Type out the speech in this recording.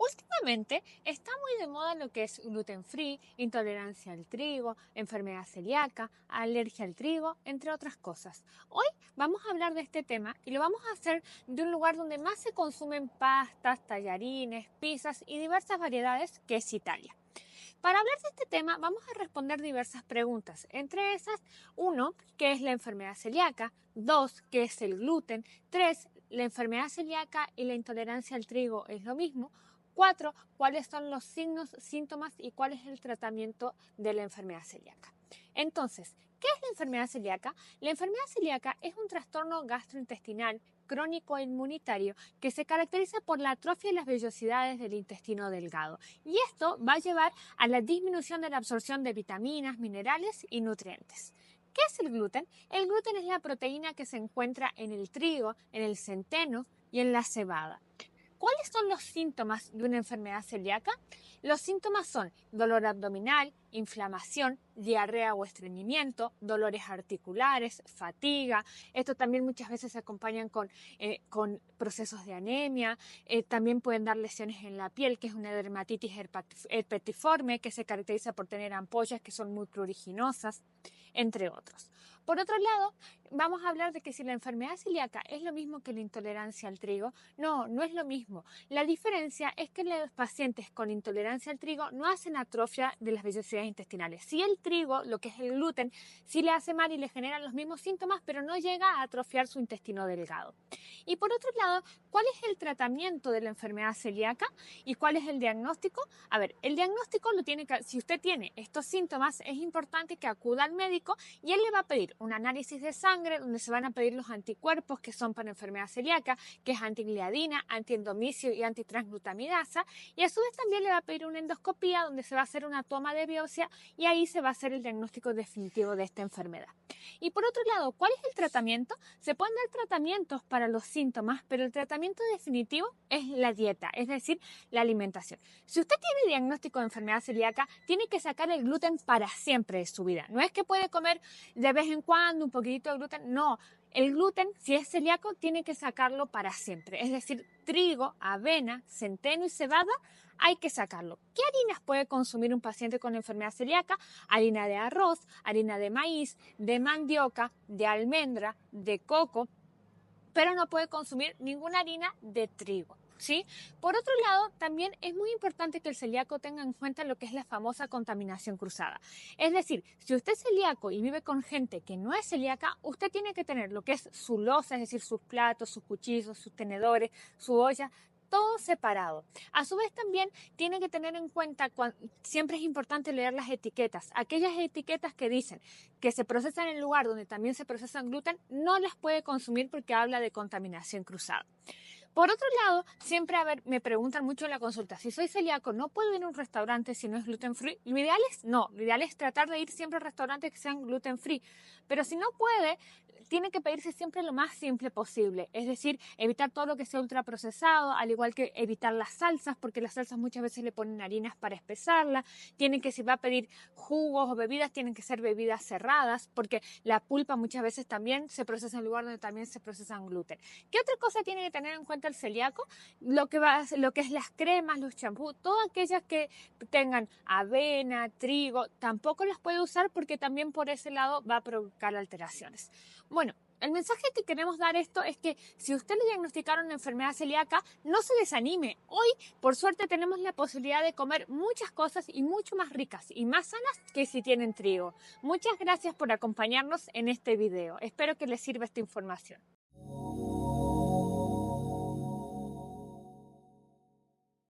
Últimamente está muy de moda lo que es gluten free, intolerancia al trigo, enfermedad celíaca, alergia al trigo, entre otras cosas. Hoy vamos a hablar de este tema y lo vamos a hacer de un lugar donde más se consumen pastas, tallarines, pizzas y diversas variedades, que es Italia. Para hablar de este tema vamos a responder diversas preguntas, entre esas, uno, ¿qué es la enfermedad celíaca? Dos, ¿qué es el gluten? Tres, ¿la enfermedad celíaca y la intolerancia al trigo es lo mismo? Cuatro, ¿cuáles son los signos, síntomas y cuál es el tratamiento de la enfermedad celíaca? Entonces, ¿qué es la enfermedad celíaca? La enfermedad celíaca es un trastorno gastrointestinal crónico e inmunitario que se caracteriza por la atrofia de las vellosidades del intestino delgado. Y esto va a llevar a la disminución de la absorción de vitaminas, minerales y nutrientes. ¿Qué es el gluten? El gluten es la proteína que se encuentra en el trigo, en el centeno y en la cebada. ¿Cuáles son los síntomas de una enfermedad celíaca? Los síntomas son dolor abdominal, inflamación, diarrea o estreñimiento, dolores articulares, fatiga. Esto también muchas veces se acompañan con procesos de anemia. También pueden dar lesiones en la piel, que es una dermatitis herpetiforme, que se caracteriza por tener ampollas que son muy pruriginosas, entre otros. Por otro lado, vamos a hablar de que si la enfermedad celíaca es lo mismo que la intolerancia al trigo, no, no es lo mismo. La diferencia es que los pacientes con intolerancia al trigo no hacen atrofia de las vellosidades intestinales. Si el trigo, lo que es el gluten, sí le hace mal y le genera los mismos síntomas, pero no llega a atrofiar su intestino delgado. Y por otro lado, ¿cuál es el tratamiento de la enfermedad celíaca y cuál es el diagnóstico? A ver, el diagnóstico lo tiene que, si usted tiene estos síntomas, es importante que acuda al médico y él le va a pedir un análisis de sangre donde se van a pedir los anticuerpos que son para enfermedad celíaca, que es antigliadina, antiendomicio y antitransglutaminasa, y a su vez también le va a pedir una endoscopía donde se va a hacer una toma de biopsia y ahí se va a hacer el diagnóstico definitivo de esta enfermedad. Y por otro lado, ¿cuál es el tratamiento? Se pueden dar tratamientos para los síntomas, pero el tratamiento definitivo es la dieta, es decir, la alimentación. Si usted tiene diagnóstico de enfermedad celíaca, tiene que sacar el gluten para siempre de su vida. No es que puede comer de vez en cuando un poquitito de gluten, no. El gluten, si es celíaco, tiene que sacarlo para siempre. Es decir, trigo, avena, centeno y cebada, hay que sacarlo. ¿Qué harinas puede consumir un paciente con enfermedad celíaca? Harina de arroz, harina de maíz, de mandioca, de almendra, de coco, pero no puede consumir ninguna harina de trigo. ¿Sí? Por otro lado, también es muy importante que el celíaco tenga en cuenta lo que es la famosa contaminación cruzada. Es decir, si usted es celíaco y vive con gente que no es celíaca, usted tiene que tener lo que es su loza, es decir, sus platos, sus cuchillos, sus tenedores, su olla, todo separado. A su vez también tiene que tener en cuenta, siempre es importante leer las etiquetas. Aquellas etiquetas que dicen que se procesan en el lugar donde también se procesan gluten, no las puede consumir porque habla de contaminación cruzada. Por otro lado, siempre, me preguntan mucho en la consulta, si soy celíaco, ¿no puedo ir a un restaurante si no es gluten free? Lo ideal es no, lo ideal es tratar de ir siempre a restaurantes que sean gluten free, pero si no puede, tiene que pedirse siempre lo más simple posible, es decir, evitar todo lo que sea ultraprocesado, al igual que evitar las salsas, porque las salsas muchas veces le ponen harinas para espesarla, tienen que, si va a pedir jugos o bebidas, tienen que ser bebidas cerradas, porque la pulpa muchas veces también se procesa en el lugar donde también se procesan gluten. ¿Qué otra cosa tiene que tener en cuenta el celíaco? Lo que es las cremas, los champús, todas aquellas que tengan avena, trigo, tampoco las puede usar porque también por ese lado va a provocar alteraciones. Bueno, el mensaje que queremos dar esto es que si usted le diagnosticaron una enfermedad celíaca, no se desanime. Hoy, por suerte, tenemos la posibilidad de comer muchas cosas y mucho más ricas y más sanas que si tienen trigo. Muchas gracias por acompañarnos en este video. Espero que les sirva esta información.